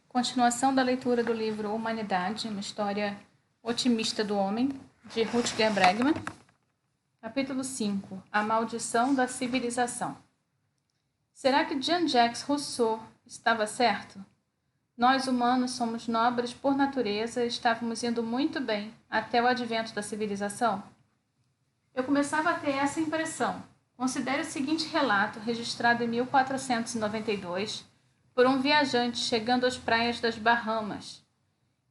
Continuação da leitura do livro Humanidade, uma história otimista do homem, de Rutger Bregman. Capítulo 5. A maldição da civilização. Será que Jean-Jacques Rousseau estava certo? Nós, humanos, somos nobres por natureza e estávamos indo muito bem até o advento da civilização? Eu começava a ter essa impressão. Considere o seguinte relato, registrado em 1492, por um viajante chegando às praias das Bahamas.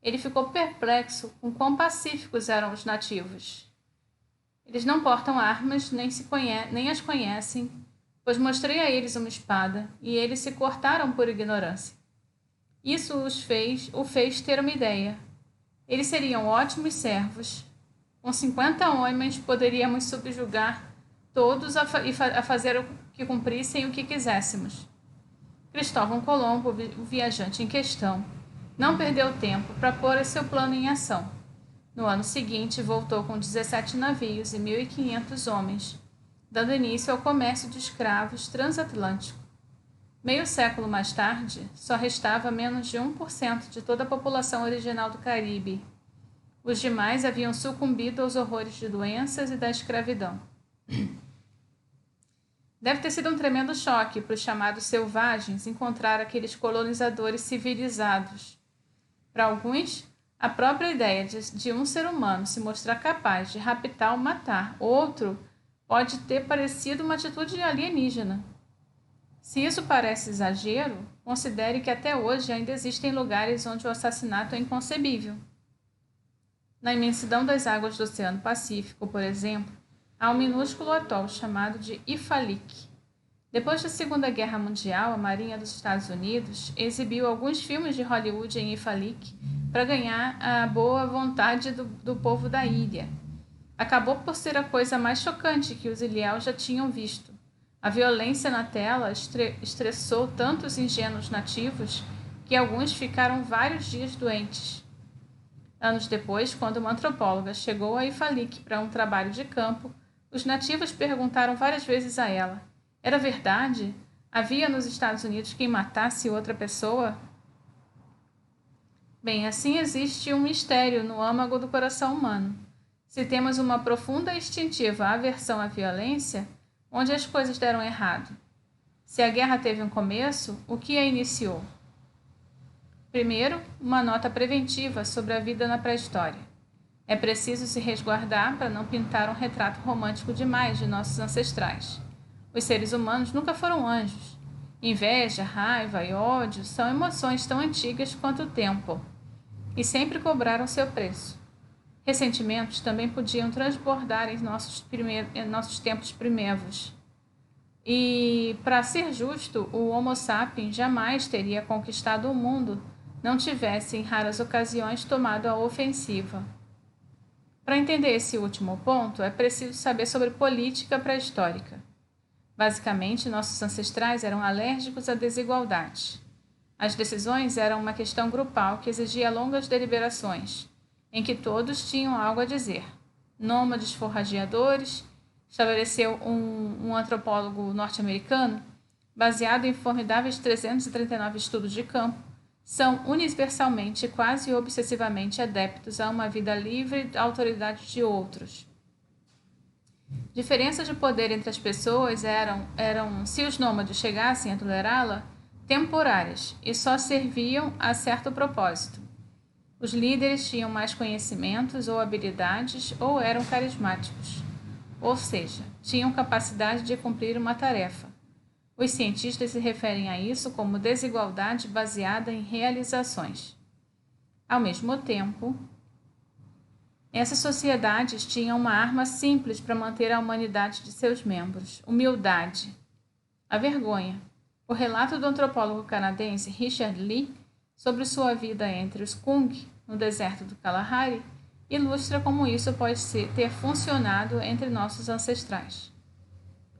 Ele ficou perplexo com quão pacíficos eram os nativos. Eles não portam armas, nem as conhecem, pois mostrei a eles uma espada, e eles se cortaram por ignorância. Isso o fez ter uma ideia. Eles seriam ótimos servos. Com 50 homens poderíamos subjugar todos a fazer o que cumprissem o que quiséssemos. Cristóvão Colombo, o viajante em questão, não perdeu tempo para pôr seu plano em ação. No ano seguinte, voltou com 17 navios e 1.500 homens, dando início ao comércio de escravos transatlântico. Meio século mais tarde, só restava menos de 1% de toda a população original do Caribe. Os demais haviam sucumbido aos horrores de doenças e da escravidão. Deve ter sido um tremendo choque para os chamados selvagens encontrar aqueles colonizadores civilizados. Para alguns, a própria ideia de um ser humano se mostrar capaz de raptar ou matar outro pode ter parecido uma atitude alienígena. Se isso parece exagero, considere que até hoje ainda existem lugares onde o assassinato é inconcebível. Na imensidão das águas do Oceano Pacífico, por exemplo, há um minúsculo atol chamado de Ifalik. Depois da Segunda Guerra Mundial, a Marinha dos Estados Unidos exibiu alguns filmes de Hollywood em Ifalik para ganhar a boa vontade do povo da ilha. Acabou por ser a coisa mais chocante que os ilhéus já tinham visto. A violência na tela estressou tanto os ingênuos nativos que alguns ficaram vários dias doentes. Anos depois, quando uma antropóloga chegou a Ifalik para um trabalho de campo, os nativos perguntaram várias vezes a ela: era verdade? Havia nos Estados Unidos quem matasse outra pessoa? Bem, assim existe um mistério no âmago do coração humano. Se temos uma profunda e instintiva aversão à violência, onde as coisas deram errado? Se a guerra teve um começo, o que a iniciou? Primeiro, uma nota preventiva sobre a vida na pré-história. É preciso se resguardar para não pintar um retrato romântico demais de nossos ancestrais. Os seres humanos nunca foram anjos. Inveja, raiva e ódio são emoções tão antigas quanto o tempo, e sempre cobraram seu preço. Ressentimentos também podiam transbordar em nossos tempos primevos. E, para ser justo, o Homo sapiens jamais teria conquistado o mundo não tivesse, em raras ocasiões, tomado a ofensiva. Para entender esse último ponto, é preciso saber sobre política pré-histórica. Basicamente, nossos ancestrais eram alérgicos à desigualdade. As decisões eram uma questão grupal que exigia longas deliberações, em que todos tinham algo a dizer. Nômades forrageadores, estabeleceu um antropólogo norte-americano, baseado em formidáveis 339 estudos de campo, são universalmente e quase obsessivamente adeptos a uma vida livre da autoridade de outros. Diferenças de poder entre as pessoas eram, se os nômades chegassem a tolerá-la, temporárias e só serviam a certo propósito. Os líderes tinham mais conhecimentos ou habilidades ou eram carismáticos, ou seja, tinham capacidade de cumprir uma tarefa. Os cientistas se referem a isso como desigualdade baseada em realizações. Ao mesmo tempo, essas sociedades tinham uma arma simples para manter a humanidade de seus membros: humildade. A vergonha. O relato do antropólogo canadense Richard Lee sobre sua vida entre os Kung, no deserto do Kalahari, ilustra como isso pode ter funcionado entre nossos ancestrais.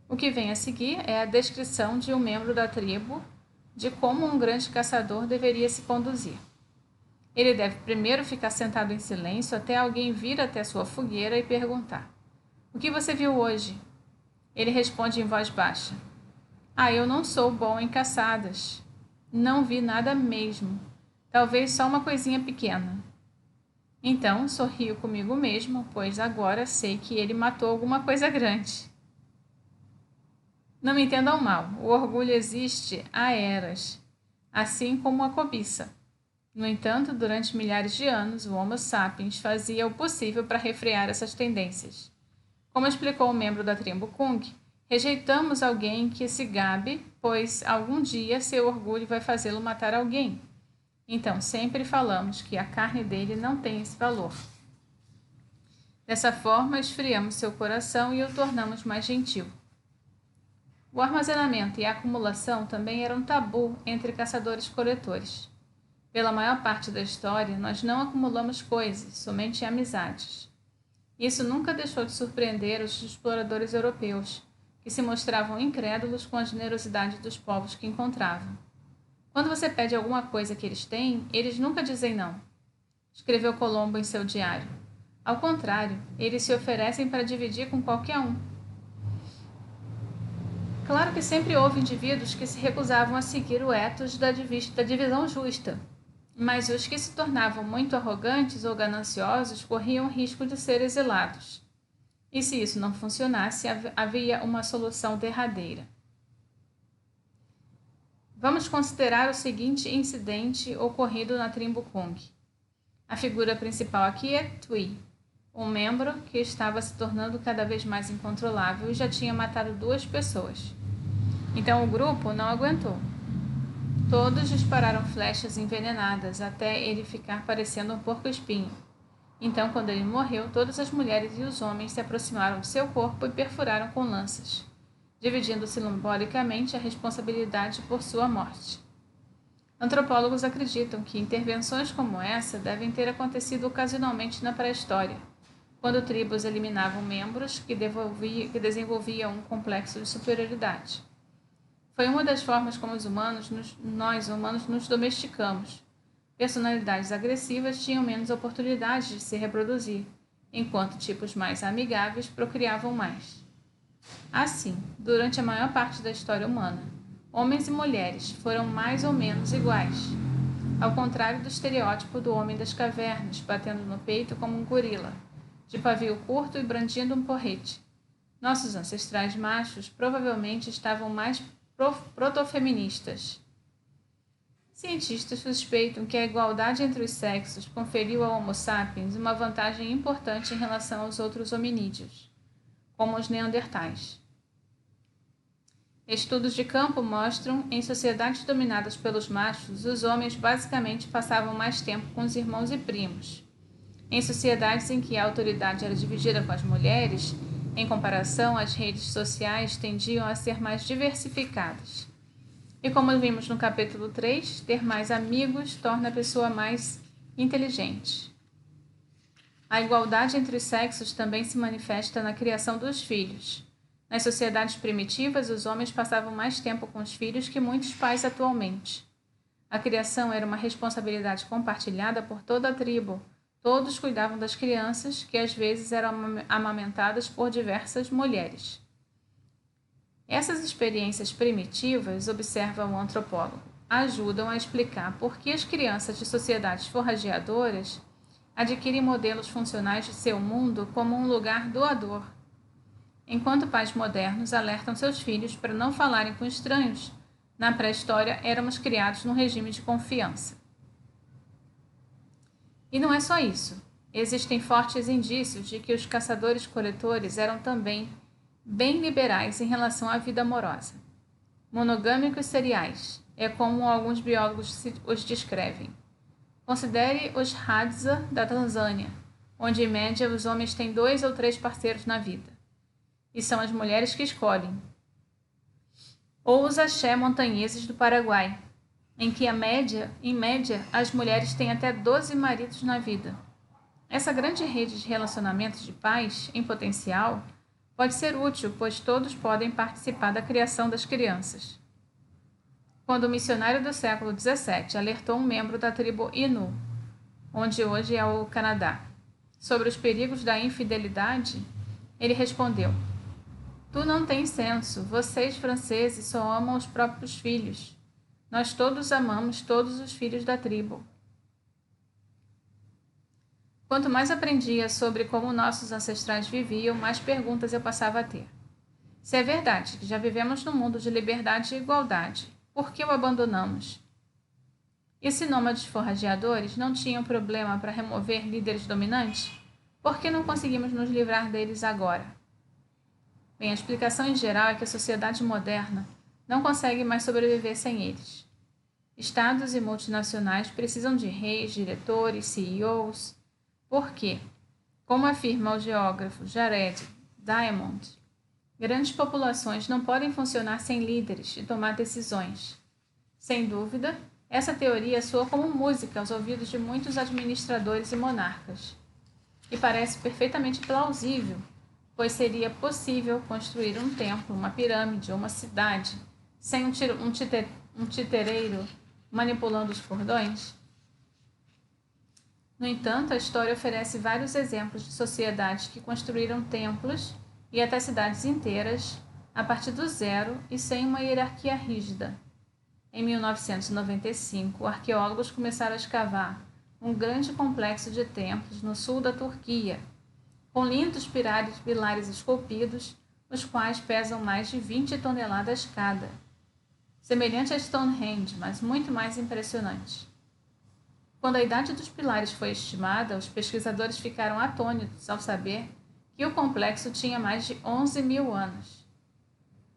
O que vem a seguir é a descrição de um membro da tribo de como um grande caçador deveria se conduzir. Ele deve primeiro ficar sentado em silêncio até alguém vir até sua fogueira e perguntar: o que você viu hoje? Ele responde em voz baixa: eu não sou bom em caçadas. Não vi nada mesmo. Talvez só uma coisinha pequena. Então sorrio comigo mesmo, pois agora sei que ele matou alguma coisa grande. Não me entendam mal, o orgulho existe há eras, assim como a cobiça. No entanto, durante milhares de anos, o Homo sapiens fazia o possível para refrear essas tendências. Como explicou um membro da tribo Kung, rejeitamos alguém que se gabe, pois algum dia seu orgulho vai fazê-lo matar alguém. Então, sempre falamos que a carne dele não tem esse valor. Dessa forma, esfriamos seu coração e o tornamos mais gentil. O armazenamento e a acumulação também eram tabu entre caçadores-coletores. Pela maior parte da história, nós não acumulamos coisas, somente amizades. Isso nunca deixou de surpreender os exploradores europeus, que se mostravam incrédulos com a generosidade dos povos que encontravam. Quando você pede alguma coisa que eles têm, eles nunca dizem não, escreveu Colombo em seu diário. Ao contrário, eles se oferecem para dividir com qualquer um. Claro que sempre houve indivíduos que se recusavam a seguir o ethos da divisão justa, mas os que se tornavam muito arrogantes ou gananciosos corriam o risco de ser exilados. E se isso não funcionasse, havia uma solução derradeira. Vamos considerar o seguinte incidente ocorrido na tribo Kung. A figura principal aqui é Tui, um membro que estava se tornando cada vez mais incontrolável e já tinha matado 2 pessoas. Então o grupo não aguentou. Todos dispararam flechas envenenadas até ele ficar parecendo um porco-espinho. Então, quando ele morreu, todas as mulheres e os homens se aproximaram de seu corpo e perfuraram com lanças, dividindo simbolicamente a responsabilidade por sua morte. Antropólogos acreditam que intervenções como essa devem ter acontecido ocasionalmente na pré-história, quando tribos eliminavam membros que desenvolviam um complexo de superioridade. Foi uma das formas como nós humanos nos domesticamos. Personalidades agressivas tinham menos oportunidades de se reproduzir, enquanto tipos mais amigáveis procriavam mais. Assim, durante a maior parte da história humana, homens e mulheres foram mais ou menos iguais, ao contrário do estereótipo do homem das cavernas, batendo no peito como um gorila, de pavio curto e brandindo um porrete. Nossos ancestrais machos provavelmente estavam mais protofeministas. Cientistas suspeitam que a igualdade entre os sexos conferiu ao Homo sapiens uma vantagem importante em relação aos outros hominídeos, como os neandertais. Estudos de campo mostram em sociedades dominadas pelos machos, os homens basicamente passavam mais tempo com os irmãos e primos. Em sociedades em que a autoridade era dividida com as mulheres, em comparação, as redes sociais tendiam a ser mais diversificadas. E como vimos no capítulo 3, ter mais amigos torna a pessoa mais inteligente. A igualdade entre os sexos também se manifesta na criação dos filhos. Nas sociedades primitivas, os homens passavam mais tempo com os filhos que muitos pais atualmente. A criação era uma responsabilidade compartilhada por toda a tribo. Todos cuidavam das crianças, que às vezes eram amamentadas por diversas mulheres. Essas experiências primitivas, observa o antropólogo, ajudam a explicar por que as crianças de sociedades forrageadoras adquirem modelos funcionais de seu mundo como um lugar doador, enquanto pais modernos alertam seus filhos para não falarem com estranhos. Na pré-história, éramos criados num regime de confiança. E não é só isso. Existem fortes indícios de que os caçadores-coletores eram também bem liberais em relação à vida amorosa. Monogâmicos seriais, é como alguns biólogos os descrevem. Considere os Hadza da Tanzânia, onde em média os homens têm 2 ou 3 parceiros na vida, e são as mulheres que escolhem. Ou os axé montanheses do Paraguai, em que em média, as mulheres têm até 12 maridos na vida. Essa grande rede de relacionamentos de pais, em potencial, pode ser útil, pois todos podem participar da criação das crianças. Quando o missionário do século XVII alertou um membro da tribo Innu, onde hoje é o Canadá, sobre os perigos da infidelidade, ele respondeu: "Tu não tens senso, vocês franceses só amam os próprios filhos. Nós todos amamos todos os filhos da tribo. Quanto mais aprendia sobre como nossos ancestrais viviam, mais perguntas eu passava a ter. Se é verdade que já vivemos num mundo de liberdade e igualdade, por que o abandonamos? E se nômades forrageadores não tinham problema para remover líderes dominantes, por que não conseguimos nos livrar deles agora? Bem, a explicação em geral é que a sociedade moderna não consegue mais sobreviver sem eles. Estados e multinacionais precisam de reis, diretores, CEOs. Por quê? Como afirma o geógrafo Jared Diamond, grandes populações não podem funcionar sem líderes e tomar decisões. Sem dúvida, essa teoria soa como música aos ouvidos de muitos administradores e monarcas. E parece perfeitamente plausível, pois seria possível construir um templo, uma pirâmide ou uma cidade sem um titereiro manipulando os cordões? No entanto, a história oferece vários exemplos de sociedades que construíram templos e até cidades inteiras a partir do zero e sem uma hierarquia rígida. Em 1995, arqueólogos começaram a escavar um grande complexo de templos no sul da Turquia, com lindos pilares esculpidos, os quais pesam mais de 20 toneladas cada. Semelhante a Stonehenge, mas muito mais impressionante. Quando a idade dos pilares foi estimada, os pesquisadores ficaram atônitos ao saber que o complexo tinha mais de 11.000 anos.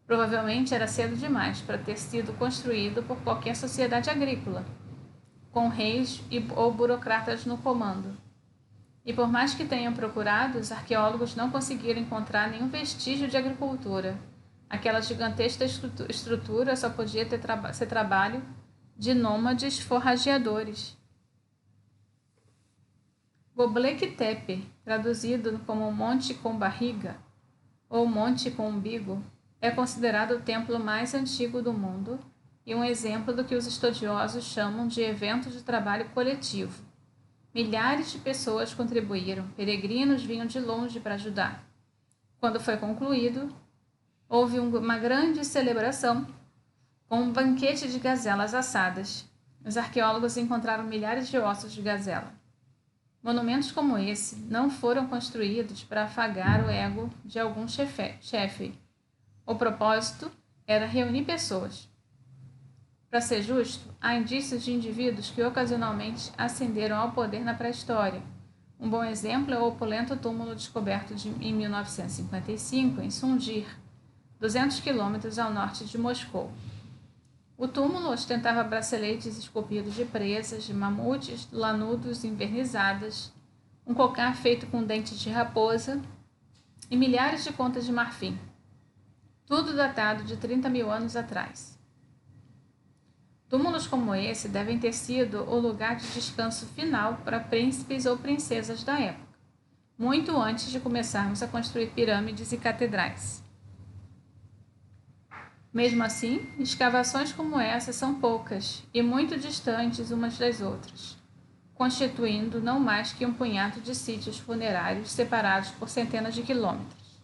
Provavelmente era cedo demais para ter sido construído por qualquer sociedade agrícola, com reis ou burocratas no comando. E por mais que tenham procurado, os arqueólogos não conseguiram encontrar nenhum vestígio de agricultura. Aquela gigantesca estrutura só podia ser trabalho de nômades forrageadores. Göbekli Tepe, traduzido como Monte com Barriga ou Monte com Umbigo, é considerado o templo mais antigo do mundo e um exemplo do que os estudiosos chamam de evento de trabalho coletivo. Milhares de pessoas contribuíram, peregrinos vinham de longe para ajudar. Quando foi concluído, houve uma grande celebração com um banquete de gazelas assadas. Os arqueólogos encontraram milhares de ossos de gazela. Monumentos como esse não foram construídos para afagar o ego de algum chefe. O propósito era reunir pessoas. Para ser justo, há indícios de indivíduos que ocasionalmente ascenderam ao poder na pré-história. Um bom exemplo é o opulento túmulo descoberto em 1955 em Sungir, 200 quilômetros ao norte de Moscou. O túmulo ostentava braceletes esculpidos de presas, de mamutes, lanudos envernizadas, um cocar feito com dentes de raposa e milhares de contas de marfim. Tudo datado de 30.000 anos atrás. Túmulos como esse devem ter sido o lugar de descanso final para príncipes ou princesas da época, muito antes de começarmos a construir pirâmides e catedrais. Mesmo assim, escavações como essa são poucas e muito distantes umas das outras, constituindo não mais que um punhado de sítios funerários separados por centenas de quilômetros.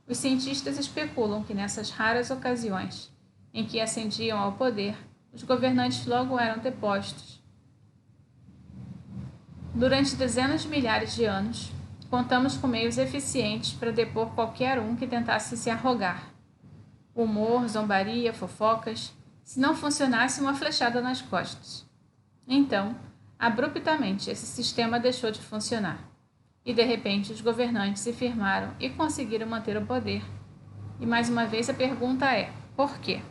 Os cientistas especulam que nessas raras ocasiões em que ascendiam ao poder, os governantes logo eram depostos. Durante dezenas de milhares de anos, contamos com meios eficientes para depor qualquer um que tentasse se arrogar. Humor, zombaria, fofocas, se não funcionasse uma flechada nas costas. Então, abruptamente, esse sistema deixou de funcionar. E, de repente, os governantes se firmaram e conseguiram manter o poder. E, mais uma vez, a pergunta é, por quê?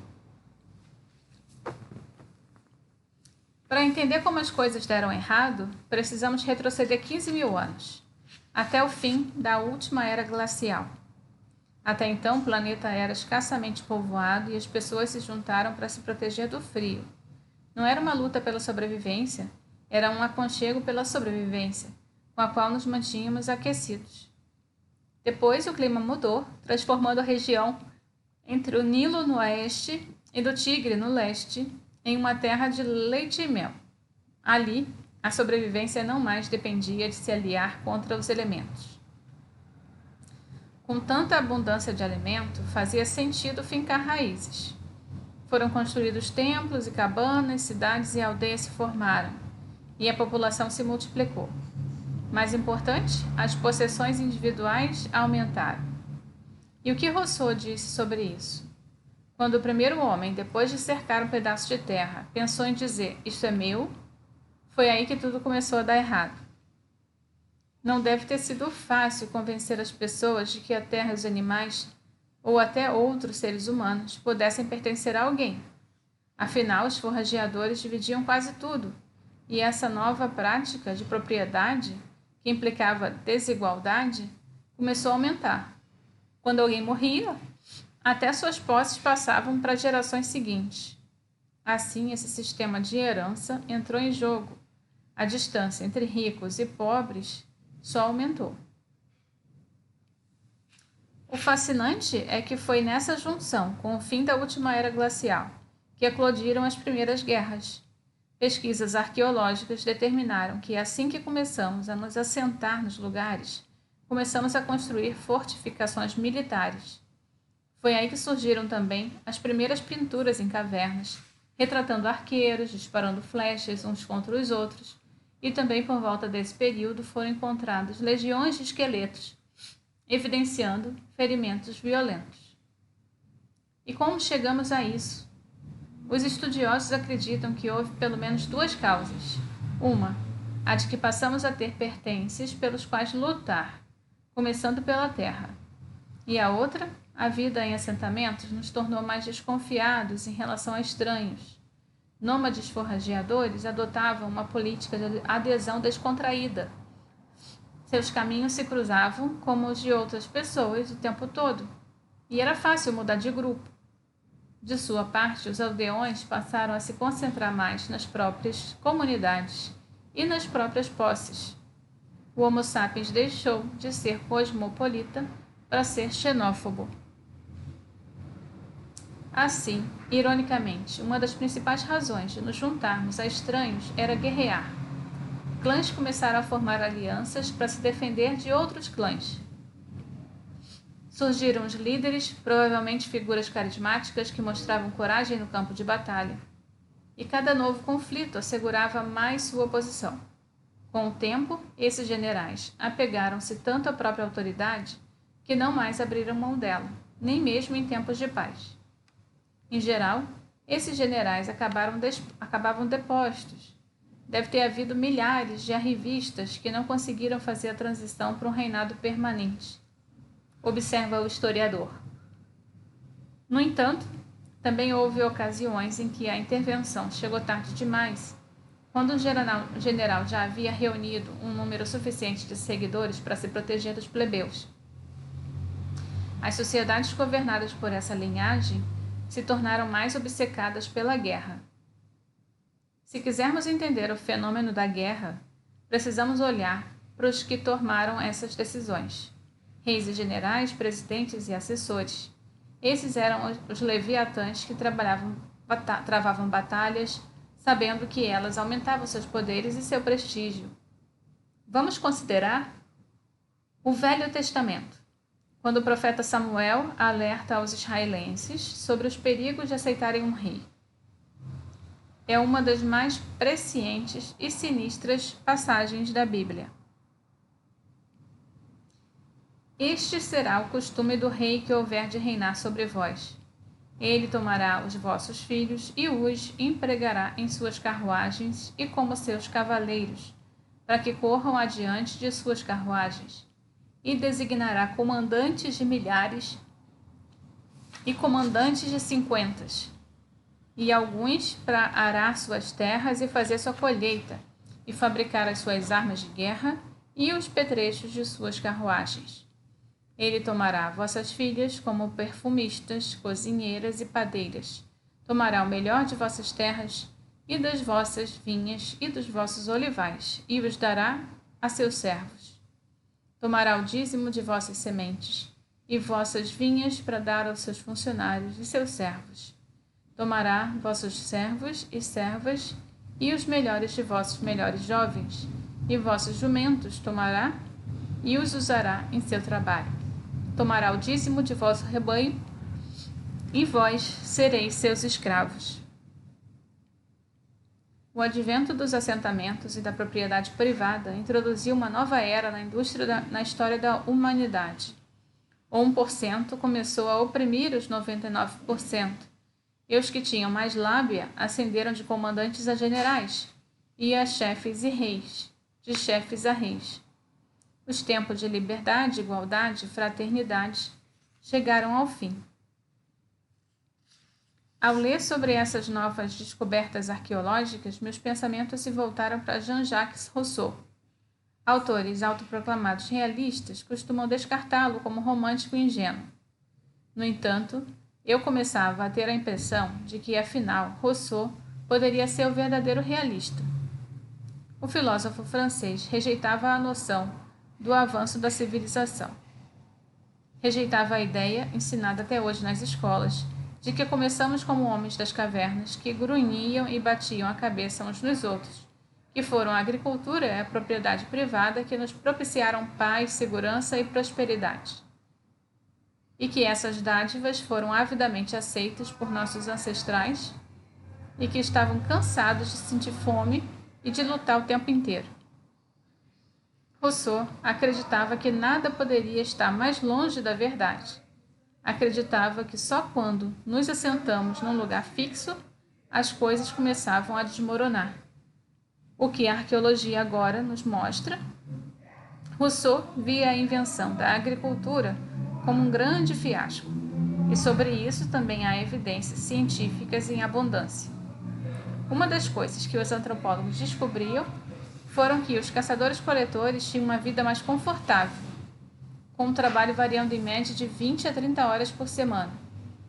Para entender como as coisas deram errado, precisamos retroceder 15.000 anos, até o fim da última era glacial. Até então, o planeta era escassamente povoado e as pessoas se juntaram para se proteger do frio. Não era uma luta pela sobrevivência, era um aconchego pela sobrevivência, com a qual nos mantínhamos aquecidos. Depois, o clima mudou, transformando a região entre o Nilo no oeste e do Tigre no leste em uma terra de leite e mel. Ali, a sobrevivência não mais dependia de se aliar contra os elementos. Com tanta abundância de alimento, fazia sentido fincar raízes. Foram construídos templos e cabanas, cidades e aldeias se formaram, e a população se multiplicou. Mais importante, as possessões individuais aumentaram. E o que Rousseau disse sobre isso? Quando o primeiro homem, depois de cercar um pedaço de terra, pensou em dizer, isto é meu, foi aí que tudo começou a dar errado. Não deve ter sido fácil convencer as pessoas de que a terra e os animais, ou até outros seres humanos, pudessem pertencer a alguém. Afinal, os forrageadores dividiam quase tudo, e essa nova prática de propriedade, que implicava desigualdade, começou a aumentar. Quando alguém morria, até suas posses passavam para gerações seguintes. Assim, esse sistema de herança entrou em jogo. A distância entre ricos e pobres só aumentou. O fascinante é que foi nessa junção com o fim da última era glacial que eclodiram as primeiras guerras. Pesquisas arqueológicas determinaram que assim que começamos a nos assentar nos lugares, começamos a construir fortificações militares. Foi aí que surgiram também as primeiras pinturas em cavernas, retratando arqueiros, disparando flechas uns contra os outros, e também por volta desse período foram encontradas legiões de esqueletos, evidenciando ferimentos violentos. E como chegamos a isso? Os estudiosos acreditam que houve pelo menos duas causas. Uma, a de que passamos a ter pertences pelos quais lutar, começando pela terra. E a outra, a vida em assentamentos nos tornou mais desconfiados em relação a estranhos. Nômades forrageadores adotavam uma política de adesão descontraída. Seus caminhos se cruzavam como os de outras pessoas o tempo todo, e era fácil mudar de grupo. De sua parte, os aldeões passaram a se concentrar mais nas próprias comunidades e nas próprias posses. O Homo sapiens deixou de ser cosmopolita para ser xenófobo. Assim, ironicamente, uma das principais razões de nos juntarmos a estranhos era guerrear. Clãs começaram a formar alianças para se defender de outros clãs. Surgiram os líderes, provavelmente figuras carismáticas que mostravam coragem no campo de batalha. E cada novo conflito assegurava mais sua posição. Com o tempo, esses generais apegaram-se tanto à própria autoridade que não mais abriram mão dela, nem mesmo em tempos de paz. Em geral, esses generais acabavam depostos. Deve ter havido milhares de arrivistas que não conseguiram fazer a transição para um reinado permanente. Observa o historiador. No entanto, também houve ocasiões em que a intervenção chegou tarde demais, quando o general já havia reunido um número suficiente de seguidores para se proteger dos plebeus. As sociedades governadas por essa linhagem se tornaram mais obcecadas pela guerra. Se quisermos entender o fenômeno da guerra, precisamos olhar para os que tomaram essas decisões. Reis e generais, presidentes e assessores. Esses eram os leviatãs que travavam batalhas, sabendo que elas aumentavam seus poderes e seu prestígio. Vamos considerar o Velho Testamento, quando o profeta Samuel alerta aos israelenses sobre os perigos de aceitarem um rei. É uma das mais prescientes e sinistras passagens da Bíblia. Este será o costume do rei que houver de reinar sobre vós. Ele tomará os vossos filhos e os empregará em suas carruagens e como seus cavaleiros, para que corram adiante de suas carruagens, e designará comandantes de milhares e comandantes de 50, e alguns para arar suas terras e fazer sua colheita, e fabricar as suas armas de guerra e os petrechos de suas carruagens. Ele tomará vossas filhas como perfumistas, cozinheiras e padeiras. Tomará o melhor de vossas terras e das vossas vinhas e dos vossos olivais, e os dará a seus servos. Tomará o dízimo de vossas sementes e vossas vinhas para dar aos seus funcionários e seus servos. Tomará vossos servos e servas e os melhores de vossos melhores jovens, e vossos jumentos tomará e os usará em seu trabalho. Tomará o dízimo de vosso rebanho, e vós sereis seus escravos. O advento dos assentamentos e da propriedade privada introduziu uma nova era na história da humanidade. O 1% começou a oprimir os 99%, e os que tinham mais lábia ascenderam de comandantes a generais, e a chefes e reis, de chefes a reis. Os tempos de liberdade, igualdade e fraternidade chegaram ao fim. Ao ler sobre essas novas descobertas arqueológicas, meus pensamentos se voltaram para Jean-Jacques Rousseau. Autores autoproclamados realistas costumam descartá-lo como romântico e ingênuo. No entanto, eu começava a ter a impressão de que, afinal, Rousseau poderia ser o verdadeiro realista. O filósofo francês rejeitava a noção do avanço da civilização. Rejeitava a ideia, ensinada até hoje nas escolas, de que começamos como homens das cavernas que grunhiam e batiam a cabeça uns nos outros, que foram a agricultura e a propriedade privada que nos propiciaram paz, segurança e prosperidade, e que essas dádivas foram avidamente aceitas por nossos ancestrais e que estavam cansados de sentir fome e de lutar o tempo inteiro. Rousseau acreditava que nada poderia estar mais longe da verdade. Acreditava que só quando nos assentamos num lugar fixo, as coisas começavam a desmoronar. O que a arqueologia agora nos mostra, Rousseau via a invenção da agricultura como um grande fiasco, e sobre isso também há evidências científicas em abundância. Uma das coisas que os antropólogos descobriam foram que os caçadores-coletores tinham uma vida mais confortável, com um trabalho variando em média de 20 a 30 horas por semana.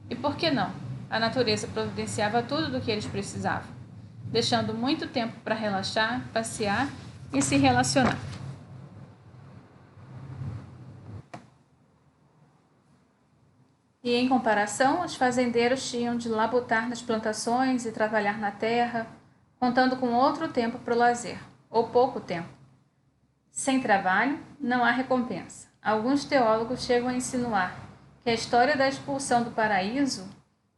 E por que não? A natureza providenciava tudo do que eles precisavam, deixando muito tempo para relaxar, passear e se relacionar. E, em comparação, os fazendeiros tinham de labutar nas plantações e trabalhar na terra, contando com outro tempo para o lazer, ou pouco tempo. Sem trabalho, não há recompensa. Alguns teólogos chegam a insinuar que a história da expulsão do paraíso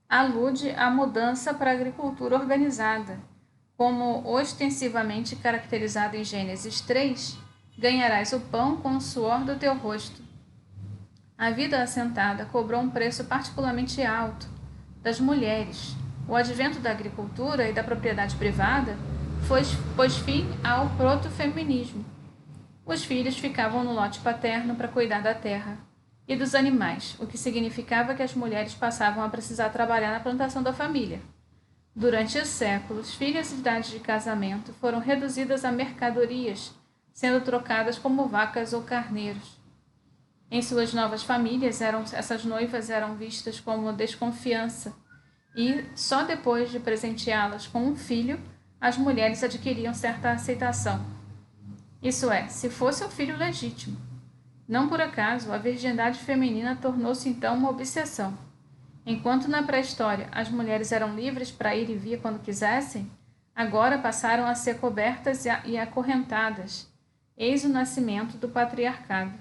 alude à mudança para a agricultura organizada, como ostensivamente caracterizado em Gênesis 3, ganharás o pão com o suor do teu rosto. A vida assentada cobrou um preço particularmente alto das mulheres. O advento da agricultura e da propriedade privada pôs fim ao protofeminismo. Os filhos ficavam no lote paterno para cuidar da terra e dos animais, o que significava que as mulheres passavam a precisar trabalhar na plantação da família. Durante os séculos, filhas em idade de casamento foram reduzidas a mercadorias, sendo trocadas como vacas ou carneiros. Em suas novas famílias, essas noivas eram vistas como desconfiança, e só depois de presenteá-las com um filho, as mulheres adquiriam certa aceitação. Isso é, se fosse um filho legítimo. Não por acaso, a virgindade feminina tornou-se então uma obsessão. Enquanto na pré-história as mulheres eram livres para ir e vir quando quisessem, agora passaram a ser cobertas e acorrentadas. Eis o nascimento do patriarcado.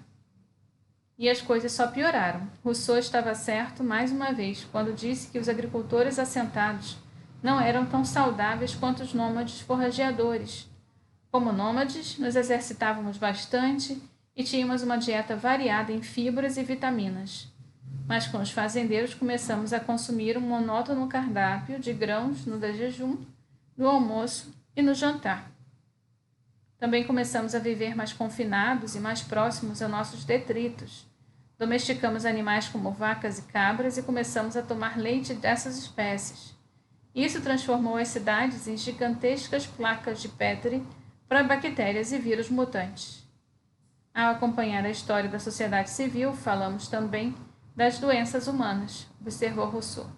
E as coisas só pioraram. Rousseau estava certo mais uma vez quando disse que os agricultores assentados não eram tão saudáveis quanto os nômades forrageadores. Como nômades, nos exercitávamos bastante e tínhamos uma dieta variada em fibras e vitaminas. Mas com os fazendeiros começamos a consumir um monótono cardápio de grãos no jejum, no almoço e no jantar. Também começamos a viver mais confinados e mais próximos a nossos detritos. Domesticamos animais como vacas e cabras e começamos a tomar leite dessas espécies. Isso transformou as cidades em gigantescas placas de Petri para bactérias e vírus mutantes. Ao acompanhar a história da sociedade civil, falamos também das doenças humanas, observou Rousseau.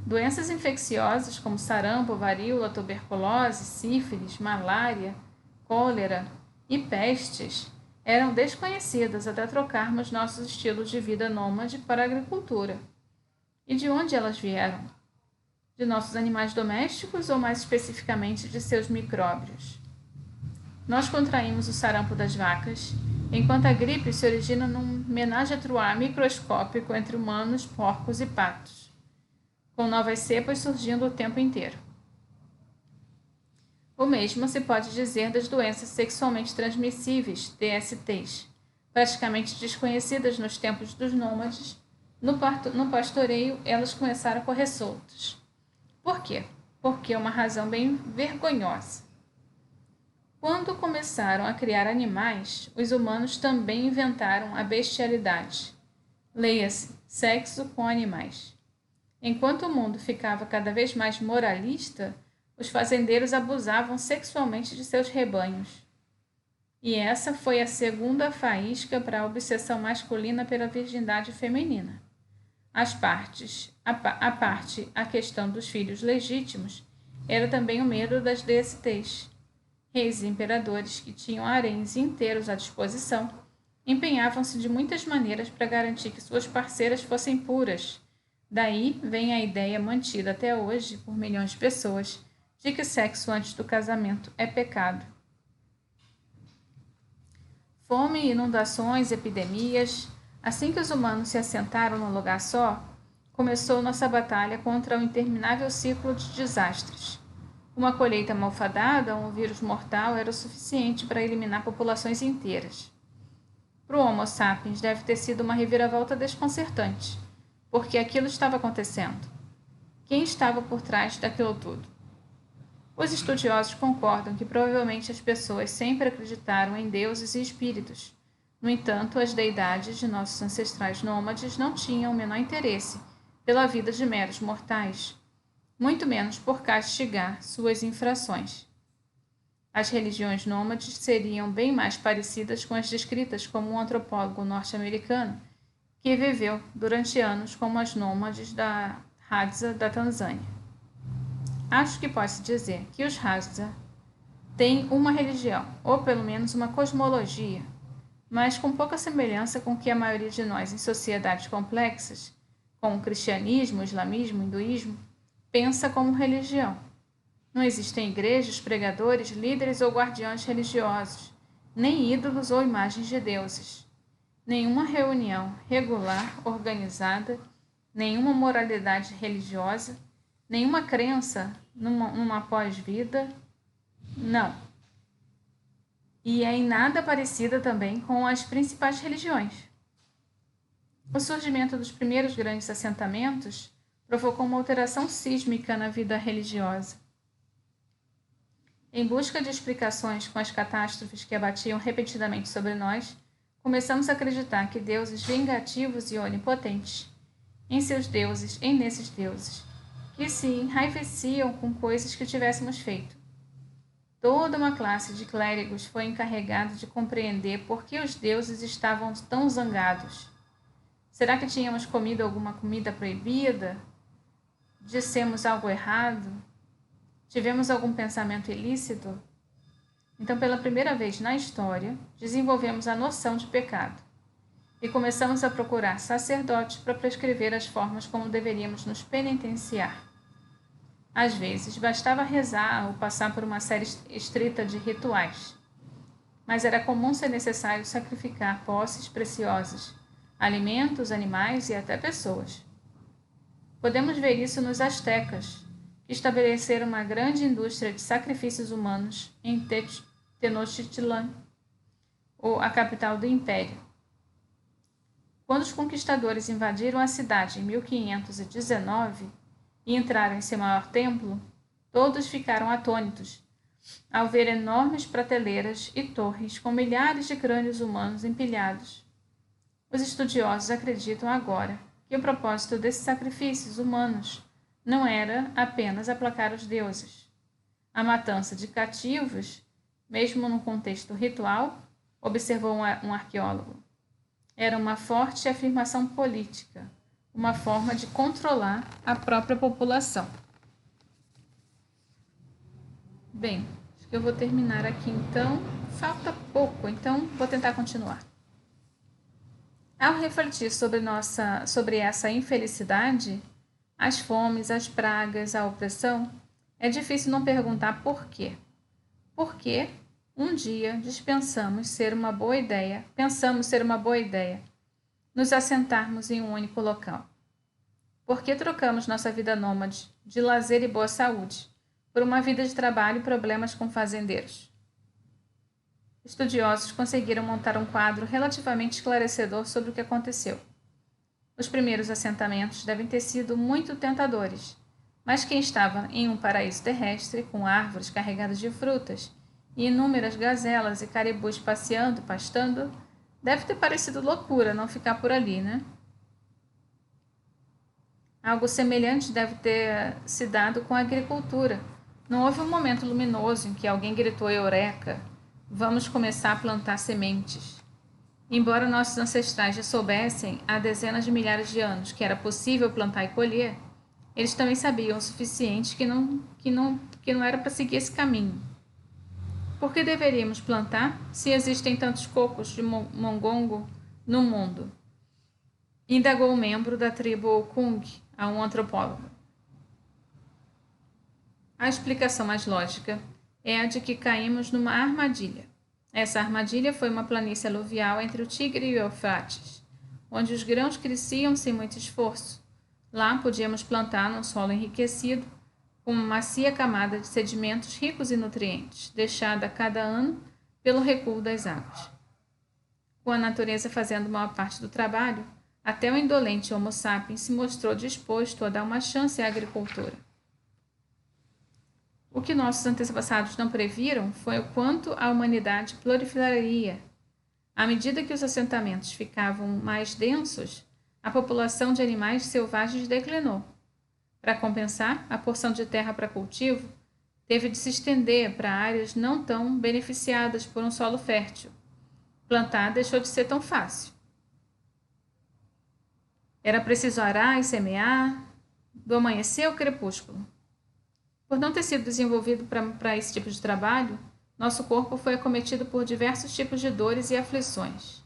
Doenças infecciosas como sarampo, varíola, tuberculose, sífilis, malária, cólera e pestes eram desconhecidas até trocarmos nossos estilos de vida nômade para a agricultura. E de onde elas vieram? De nossos animais domésticos ou mais especificamente de seus micróbios? Nós contraímos o sarampo das vacas, enquanto a gripe se origina num ménage à trois microscópico entre humanos, porcos e patos, com novas cepas surgindo o tempo inteiro. O mesmo se pode dizer das doenças sexualmente transmissíveis, DSTs, praticamente desconhecidas nos tempos dos nômades. No pastoreio, elas começaram a correr soltas. Por quê? Porque é uma razão bem vergonhosa. Quando começaram a criar animais, os humanos também inventaram a bestialidade. Leia-se, sexo com animais. Enquanto o mundo ficava cada vez mais moralista, os fazendeiros abusavam sexualmente de seus rebanhos. E essa foi a segunda faísca para a obsessão masculina pela virgindade feminina. A questão dos filhos legítimos, era também o medo das DSTs. Reis e imperadores que tinham haréns inteiros à disposição, empenhavam-se de muitas maneiras para garantir que suas parceiras fossem puras. Daí vem a ideia mantida até hoje por milhões de pessoas de que sexo antes do casamento é pecado. Fome, inundações, epidemias. Assim que os humanos se assentaram num lugar só, começou nossa batalha contra o interminável ciclo de desastres. Uma colheita malfadada ou um vírus mortal era o suficiente para eliminar populações inteiras. Para o Homo sapiens deve ter sido uma reviravolta desconcertante, porque aquilo estava acontecendo. Quem estava por trás daquilo tudo? Os estudiosos concordam que provavelmente as pessoas sempre acreditaram em deuses e espíritos. No entanto, as deidades de nossos ancestrais nômades não tinham o menor interesse pela vida de meros mortais, muito menos por castigar suas infrações. As religiões nômades seriam bem mais parecidas com as descritas como um antropólogo norte-americano que viveu durante anos como as nômades da Hadza da Tanzânia. Acho que pode-se dizer que os Hadza têm uma religião, ou pelo menos uma cosmologia, mas com pouca semelhança com que a maioria de nós em sociedades complexas, como o cristianismo, o islamismo, o hinduísmo, pensa como religião. Não existem igrejas, pregadores, líderes ou guardiões religiosos, nem ídolos ou imagens de deuses. Nenhuma reunião regular, organizada, nenhuma moralidade religiosa, nenhuma crença numa pós-vida, não. E é em nada parecida também com as principais religiões. O surgimento dos primeiros grandes assentamentos provocou uma alteração sísmica na vida religiosa. Em busca de explicações com as catástrofes que abatiam repentinamente sobre nós, começamos a acreditar que deuses vingativos e onipotentes, nesses deuses, que se enraiveciam com coisas que tivéssemos feito. Toda uma classe de clérigos foi encarregada de compreender por que os deuses estavam tão zangados. Será que tínhamos comido alguma comida proibida? Dissemos algo errado? Tivemos algum pensamento ilícito? Então, pela primeira vez na história, desenvolvemos a noção de pecado e começamos a procurar sacerdotes para prescrever as formas como deveríamos nos penitenciar. Às vezes, bastava rezar ou passar por uma série estrita de rituais, mas era comum ser necessário sacrificar posses preciosas, alimentos, animais e até pessoas. Podemos ver isso nos astecas, que estabeleceram uma grande indústria de sacrifícios humanos em Tenochtitlan, ou a capital do império. Quando os conquistadores invadiram a cidade em 1519 e entraram em seu maior templo, todos ficaram atônitos ao ver enormes prateleiras e torres com milhares de crânios humanos empilhados. Os estudiosos acreditam agora que o propósito desses sacrifícios humanos não era apenas aplacar os deuses. A matança de cativos, mesmo no contexto ritual, observou um arqueólogo, era uma forte afirmação política, uma forma de controlar a própria população. Bem, acho que eu vou terminar aqui então. Falta pouco, então vou tentar continuar. Ao refletir sobre essa infelicidade, as fomes, as pragas, a opressão, é difícil não perguntar por quê. Por que um dia pensamos ser uma boa ideia nos assentarmos em um único local? Por que trocamos nossa vida nômade de lazer e boa saúde por uma vida de trabalho e problemas com fazendeiros. Estudiosos conseguiram montar um quadro relativamente esclarecedor sobre o que aconteceu. Os primeiros assentamentos devem ter sido muito tentadores, mas quem estava em um paraíso terrestre, com árvores carregadas de frutas e inúmeras gazelas e caribus passeando, pastando, deve ter parecido loucura não ficar por ali, né? Algo semelhante deve ter se dado com a agricultura. Não houve um momento luminoso em que alguém gritou eureka, vamos começar a plantar sementes. Embora nossos ancestrais já soubessem há dezenas de milhares de anos que era possível plantar e colher, eles também sabiam o suficiente que não era para seguir esse caminho. Por que deveríamos plantar se existem tantos cocos de mongongo no mundo? Indagou um membro da tribo Kung a um antropólogo. A explicação mais lógica é a de que caímos numa armadilha. Essa armadilha foi uma planície aluvial entre o Tigre e o Eufrates, onde os grãos cresciam sem muito esforço. Lá podíamos plantar num solo enriquecido, com uma macia camada de sedimentos ricos em nutrientes, deixada a cada ano pelo recuo das águas. Com a natureza fazendo maior parte do trabalho, até o indolente Homo sapiens se mostrou disposto a dar uma chance à agricultura. O que nossos antepassados não previram foi o quanto a humanidade proliferaria. À medida que os assentamentos ficavam mais densos, a população de animais selvagens declinou. Para compensar, a porção de terra para cultivo teve de se estender para áreas não tão beneficiadas por um solo fértil. Plantar deixou de ser tão fácil. Era preciso arar e semear, do amanhecer ao crepúsculo. Por não ter sido desenvolvido para esse tipo de trabalho, nosso corpo foi acometido por diversos tipos de dores e aflições.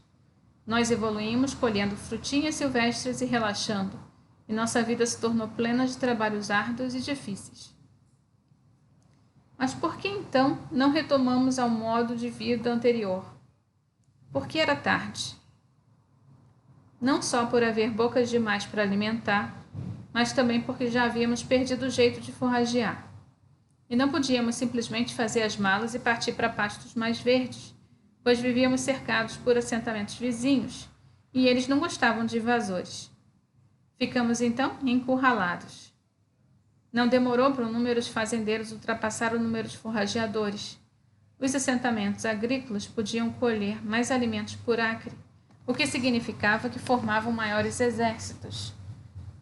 Nós evoluímos colhendo frutinhas silvestres e relaxando, e nossa vida se tornou plena de trabalhos árduos e difíceis. Mas por que então não retomamos ao modo de vida anterior? Porque era tarde. Não só por haver bocas demais para alimentar, mas também porque já havíamos perdido o jeito de forragear. E não podíamos simplesmente fazer as malas e partir para pastos mais verdes, pois vivíamos cercados por assentamentos vizinhos, e eles não gostavam de invasores. Ficamos então encurralados. Não demorou para o número de fazendeiros ultrapassar o número de forrageadores. Os assentamentos agrícolas podiam colher mais alimentos por acre, o que significava que formavam maiores exércitos.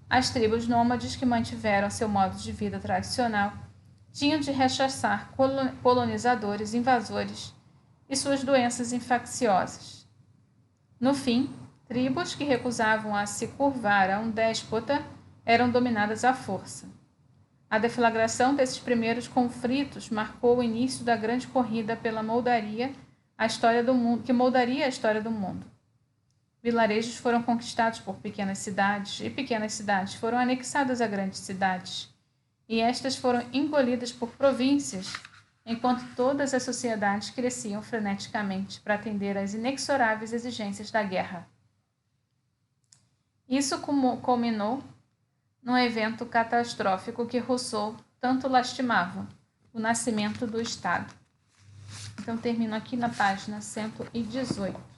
As tribos nômades que mantiveram seu modo de vida tradicional tinham de rechaçar colonizadores invasores e suas doenças infecciosas. No fim, tribos que recusavam a se curvar a um déspota eram dominadas à força. A deflagração desses primeiros conflitos marcou o início da grande corrida pela moldaria a história do mundo, que moldaria a história do mundo. Vilarejos foram conquistados por pequenas cidades, e pequenas cidades foram anexadas a grandes cidades, e estas foram engolidas por províncias, enquanto todas as sociedades cresciam freneticamente para atender às inexoráveis exigências da guerra. Isso culminou num evento catastrófico que Rousseau tanto lastimava, o nascimento do Estado. Então, termino aqui na página 118.